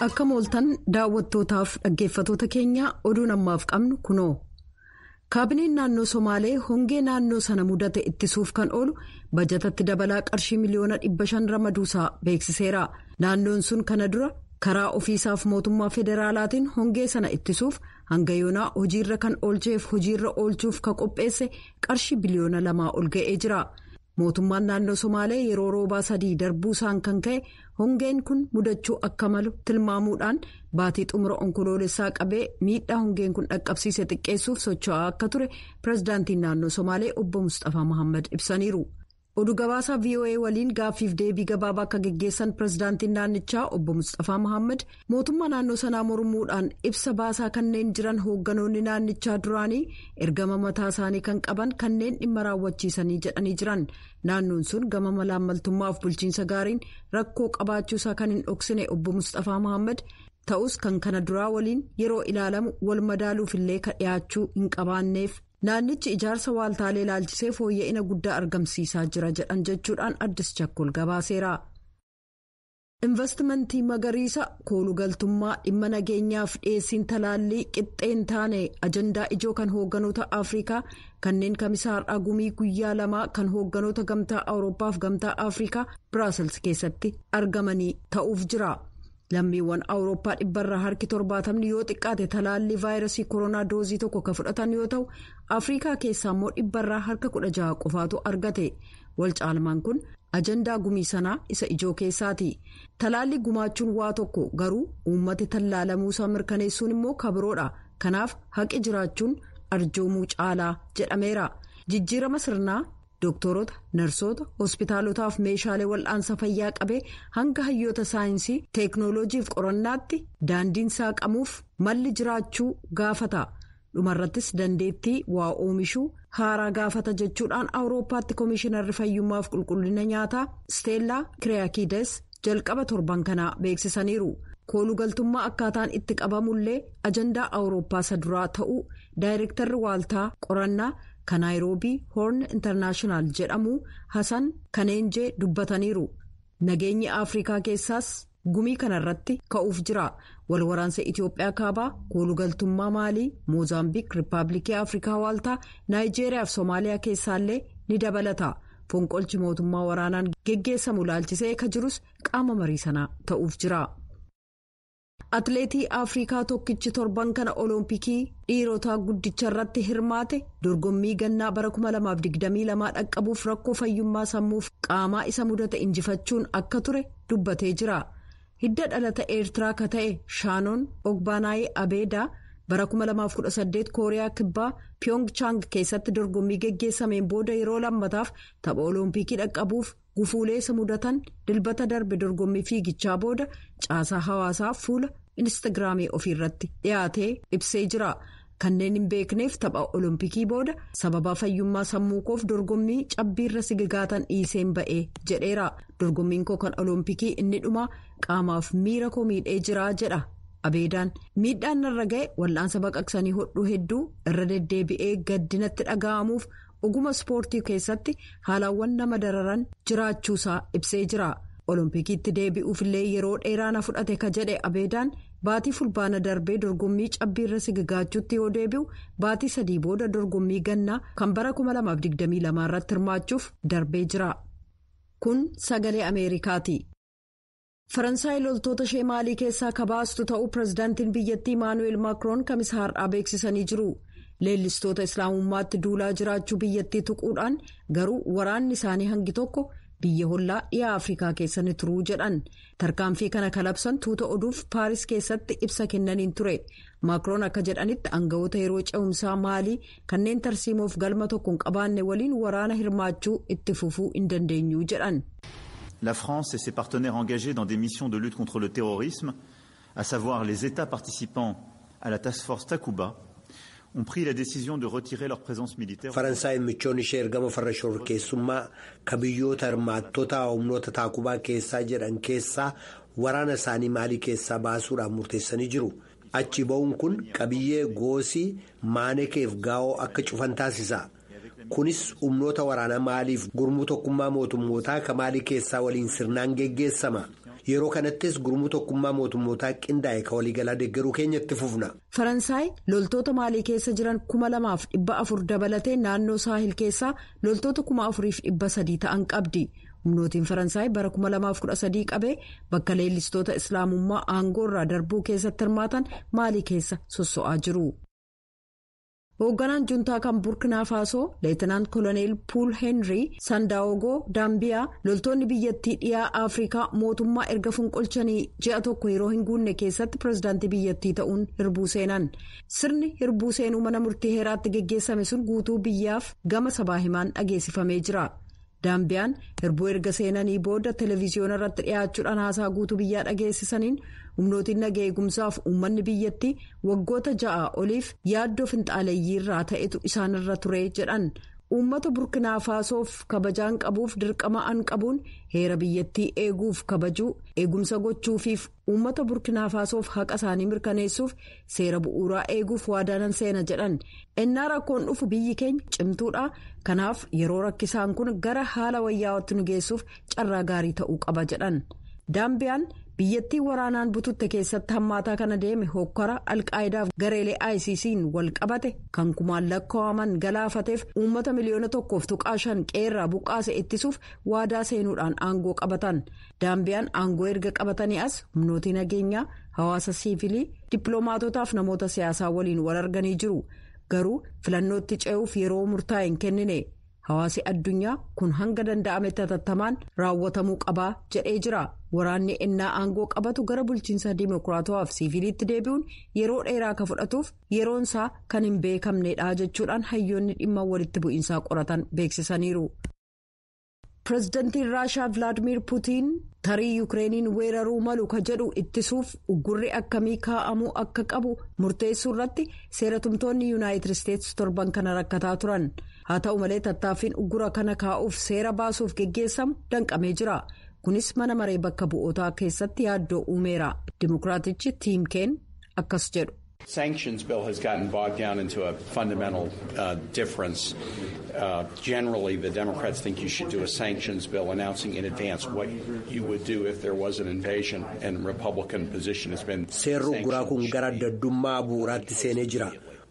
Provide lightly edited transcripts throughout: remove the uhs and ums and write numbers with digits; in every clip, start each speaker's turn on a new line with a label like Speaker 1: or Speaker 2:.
Speaker 1: Akka mooltan daawwattootaaf dhaggeeffatoota keenya oduun ammaaf qabnu kunoo. Kaabineen naannoo Somaalee hongee naannoo sana mudate ittisuuf kan oolu bajatatti dabalaa qarshii miliyoona 500 ramaduusaa beeksiseera. Naannoon sun kana dura karaa ofiisaaf mootummaa federaalaatiin hongee sana ittisuuf hanga yoonaa hojiirra kan oolcheef hojiirra oolchuuf ka qopheesse qarshii biliyoona 2 ol ga'ee jira. Mootummaan naannoo Somaalee yeroo roobaa 3 darbuu isaan kan ka'e hongeen kun mudachuu akka malu tilmaamuudhaan baatii xumura onkoloolessaa qabee miidhaa hongeen kun dhaqqabsiise xiqqeessuuf socho'aa akka ture pirezidaantiin naannoo Somaalee obbo Mustafaa Mohaammed ibsaniiru. Oduu gabaasaa VOA waliin gaaffiif deebii gabaabaa akka geggeessan pirezidaantiin naannichaa obbo Mustafaa Mohaammed mootummaa naannoo sanaa mormuudhaan ibsa baasaa kanneen jiran hoogganoonni naannichaa duraanii ergama mataa isaanii kan qaban kanneen dhimma raawwachiisanii jedhanii jiran. Naannoon sun gama malaammaltummaaf bulchiinsa gaariin rakkoo qabaachuusaa kan hin dhoksine obbo Mustafaa Mohaammed ta'us kan kana duraa waliin yeroo ilaalamu wal madaaluufillee ka dhiyaachuu hin qabaanneef. Naannichi ijaarsa waaltaalee ilaalchisee fooyya'ina guddaa argamsiisaa jira jedhan jechuudhaan Addis Chakkol gabaaseera. Investimentii magariisa koolugaltummaa dhimma nageenyaaf dhiyeessiin talaallii qixxeen taane ajandaa ijoo kan hoogganoota Afrikaa kanneen kamisaa har'aa gumii guyyaa 2 kan hoogganoota gamtaa Awurooppaa fi gamtaa Afrikaa Biraasels keessatti argamanii ta'uuf jira. Lammiiwwan Awurooppaa 170 yoo xiqqaate talaallii vaayirasii koronaa doozii tokko ka fudhatan yoo ta'u Afrikaa keessaa immoo 16 qofaatu argate. Wal caalmaan kun ajandaa gumii sanaa isa ijoo keessaati. Talaallii gumaachuun waa tokko garuu uummati tallaalamuusaa mirkaneessuun immoo kabiroodha. Kanaaf haqi jiraachuun arjoomuu caalaa jedhameera. Jijjiirama sirnaa. Dooktorota, narsoota, hospitaalotaaf meeshaalee wal'aansa fayyaa qabee hanga hayyoota saayinsii teeknooloojiif qorannaatti daandiin saaqamuuf malli jiraachuu gaafata. Dhumarrattis dandeettii waa oomishuu haaraa gaafata jechuudhaan Awurooppaatti Komishinarri Fayyummaaf Qulqullina Nyaataa Steellaa Kiriyaakides jalqaba torban kanaa beeksisaniiru. Koolugaltummaa akkaataan itti qabamullee ajandaa Awurooppaa isa duraa ta'uu daayirektarri waaltaa qorannaa. Kan Naayiroobii Hoorn Intarnaashinaal jedhamu Hasan Kaneenjee dubbataniiru. Nageenyi Afrikaa keessaas gumii kanarratti ka'uuf jira. Walwaraansa Itiyoophiyaa kaabaa, koolugaltummaa Maalii, Moozaambiik, Riippaabilikii Afrikaa Waaltaa, Naayijeeriyaa fi Soomaaliyaa keessaallee ni dabalata. Fonqolchi mootummaa waraanaan geggeessamu laalchisee ka jirus qaama marii sanaa ta'uuf jira. Atileetii Afrikaa tokkichi torban kana Olompikii dhiirotaa guddicha irratti hirmaate dorgommii gannaa bara 2022 dhaqqabuuf rakkoo fayyummaa sammuuf qaamaa isa mudate injifachuun akka ture dubbatee jira. Hidda dhalata Eertiraa ka ta'e Shaanoon Ogbaanaayee Abeedaa bara 2018 Kooriyaa Kibbaa Piyongchaang keessatti dorgommii geggeessameen booda yeroo lammataaf tapha Olompikii dhaqqabuuf gufuulee isa mudatan dilbata darbe dorgommii fiigichaa booda caasaa hawaasaa fuula Instagiraamii ofiirratti dhiyaatee ibsee jira. Kanneen hin beekneef tapha Olompikii booda sababa fayyummaa sammuu koof dorgommii cabbiirra sigigaatan dhiiseen ba'ee jedheera. Dorgommiin koo kan Olompikii inni dhumaa qaamaaf miira koo miidhee jira jedha. Abeedaan miidhaan narra ga'e wal'aansa baqaqsanii hodhuu hedduu irra deddeebi'ee gaddinatti dhaga'amuuf oguma ispoortii keessatti haalawwan nama dararan jiraachuusaa ibsee jira. Olompikiitti deebi'uufillee yeroo dheeraa na fudhate ka jedhe Abeedaan baatii fulbaana darbee dorgommii cabbiirra sigigaachuutti yoo deebi'u baatii 3 booda dorgommii gannaa kan bara 2022 irratti hirmaachuuf darbee jira. Kun sagalee Ameerikaati. Faransaay loltoota ishee Maalii keessaa kabaastu ta'uu pirezidaantiin biyyattii Maanuweel Maakiroon kamisa har'aa beeksisanii jiru. Leellistoota islaamummaatti duulaa jiraachuu biyyattii tuquudhaan garuu waraanni isaanii hangi tokko biyya hollaa dhiyaa Afrikaa keessa ni turuu jedhan. Tarkaanfii kana kalabsan tuuta oduuf Paaris keessatti ibsa kennaniin ture. Maakiroon akka jedhanitti aangawoota yeroo ce'umsaa Maalii kanneen tarsiimoof galma tokko hin qabaanne waliin waraana hirmaachuu itti fufuu hin dandeenyu jedhan.
Speaker 2: La France et ses partenaires engagés dans des missions de lutte contre le terrorisme, à savoir les États participants à la task force Takuba, ont pris la décision de retirer leur présence militaire.
Speaker 3: Faransaay michoonni ishee ergama farra shororkeessummaa kabiyyoota hirmaattota humnoota Taakubaa keessaa jedhan keessaa waraana isaanii Maalii keessaa baasuudhaan murteessanii jiru. Achi ba'uun kun qabiyyee goosii maanekeef gaa'oo akka cufan taasisa. Kunis humnoota waraanaa Maaliif gurmuu tokkummaa mootummootaa ka Maalii keessaa waliin sirnaan geggeessama. yeroo kanattis gurmuu tokkummaa mootummootaa qindaa'e ka waliigalaa deeggaruu keenyatti fufna.
Speaker 1: Faransaay loltoota Maalii keessa jiran 2,400 dabalatee naannoo saahil keessaa loltoota 4,300 ta'an qabdi. humnootiin Faransaay bara 2013 qabee bakka leellistoota islaamummaa aangoo irraa darbuu keessatti hirmaatan Maalii keessa sosso'aa jiru. Hoogganaan juntaa kan Burkina Faso Leetinant Koloneel Puul Henry Sandaogoo Daambiyaa loltoonni biyyattii dhiyaa Afrikaa mootummaa erga funqolchanii ji'a tokko yeroo hin guunne keessatti pirezidaantii biyyattii ta'uun hirbuu seenan. Sirni hirbuu seenuu mana murtii heeraatti geggeessame sun guutuu biyyaaf gama sabaa himaan dhageessifamee jira. Daambiyaan hirbuu erga seenanii booda televiziyoona irratti dhiyaachuudhaan haasaa guutuu biyyaa dhageessisaniin humnootiin nagaa eegumsaaf uummanni biyyattii waggoota 6 oliif yaaddoo finxaaleeyyii irraa ta'etu isaanirra ture jedhan. Uummata Burkina Fasoof kabajaan qabuuf dirqama an qabuun heera biyyattii eeguuf kabajuu eegumsa gochuufiif uummata Burkina Fasoof haqa isaanii mirkaneessuuf seera bu'uuraa eeguuf waadaanan seena jedhan. Ennaa rakkoon dhufu biyyi keenya cimtuudha. Kanaaf yeroo rakkisaan kun gara haala wayyaawatti nu geessuuf carraa gaarii ta'uu qaba jedhan. Daambiyaan biyyattii waraanaan bututte keessatti hammaataa kana deeme hokkara alqaayidaaf gareelee ICC'n wal qabate kan kumaan lakkaa'aman galaafateef uummata miliyoona 1.5 qeerraa buqqaase ittisuuf waadaa seenuudhaan aangoo qabatan. Daambiyaan aangoo erga qabatanii as humnootii nageenyaa hawaasa siivilii dippiloomaatotaaf namoota siyaasaa waliin wal arganii jiru. Garuu filannootti ce'uuf yeroo murtaa'e hin kennine. Hawaasi addunyaa kun hanga danda'ametti hatattamaan raawwatamuu qabaa jedhee jira. Waraanni ennaa aangoo qabatu gara bulchiinsa diimokiraatawaaf siiviliitti deebi'uun yeroo dheeraa akka fudhatuuf yeroonsaa kan hin beekamnedha jechuudhaan hayyoonni dhimma walitti bu'iinsaa qoratan beeksisaniiru. Pireezidantiin Raashaa Vilaadimiir Puutiin tarii Yukireeniin weeraruu malu ka jedhu ittisuuf uggurri akkamii kaa'amuu akka qabu murteessuu irratti seeratumtoonni Yuunaayitid Isteetsi torban kana rakkataa turan. Haa ta'u malee tattaaffiin uggura kana kaa'uuf seera baasuuf geggeessamu danqamee jira. Kunis mana maree bakka bu'ootaa keessatti yaaddoo uumeera. Dimookiraatichi Tiim Keen akkas jedhu.
Speaker 4: Sanctions bill has gotten bogged down into a fundamental difference. Generally, the Democrats think you should do a sanctions bill announcing in advance what you would do if there was an invasion, and Republican position has been
Speaker 3: seerri ugguraa kun gara daddummaa bu'uuraatti seenee jira.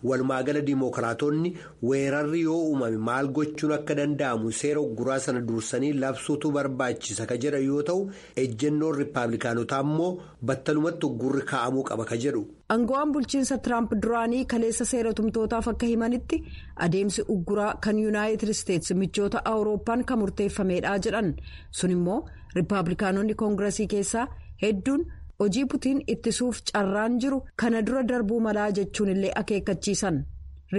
Speaker 3: Walumaagala diimokiraatonni weerarri yoo uumame maal gochuun akka danda'amu seera ugguraa sana dursanii labsuutu barbaachisa ka jedha yoo ta'u ejjennoon riippaabilikaanotaa immoo battalumatti uggurri kaa'amuu qaba ka jedhu.
Speaker 1: Aangoowwan bulchiinsa Tiraamp duraanii kaleessa seeratumtootaaf akka himanitti adeemsi ugguraa kan Yuunaayitid Isteetsi michoota Awurooppaan kan murteeffamedha jedhan. Sun immoo riippaabilikaanonni koongiresii keessaa hedduun. Hojii Putiin ittisuuf carraan jiru kana dura darbuu malaa jechuun illee akeekkachiisan.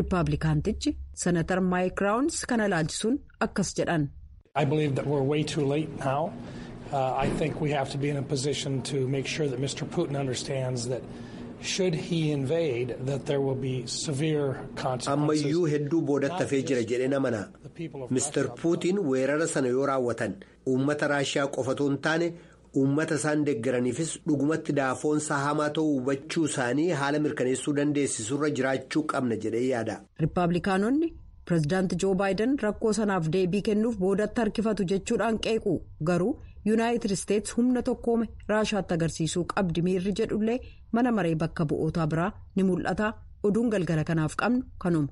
Speaker 1: Riippaabilikaantichi Senatar Maayik Raawuns kana ilaalchisuun akkas jedhan.
Speaker 5: I believe that we're way too late now. I think we have to be in a position to make sure that Mr. Putin understands that should he invade that there will be severe consequences.
Speaker 3: Ammayyuu hedduu boodatti hafee jira jedhee namana. Mr. Putin weerara sana yoo raawwatan uummata Raashiyaa qofatu hin taane. Uummata isaan deeggaraniifis dhugumatti daafoonsa hamaa ta'uu hubachuu isaanii haala mirkaneessuu dandeessisurra jiraachuu qabna jedhee yaada.
Speaker 1: Riippaabilikaanonni pireezidaanti Joo Baayiden rakkoo sanaaf deebii kennuuf boodatti harkifatu jechuudhaan qeequ. Garuu Yuunaayitid Isteetsi humna tokkoome Raashaatti agarsiisuu qabdi miirri jedhullee mana maree bakka bu'ootaa biraa ni mul'ata. Oduun galgala kanaaf qabnu kanuma.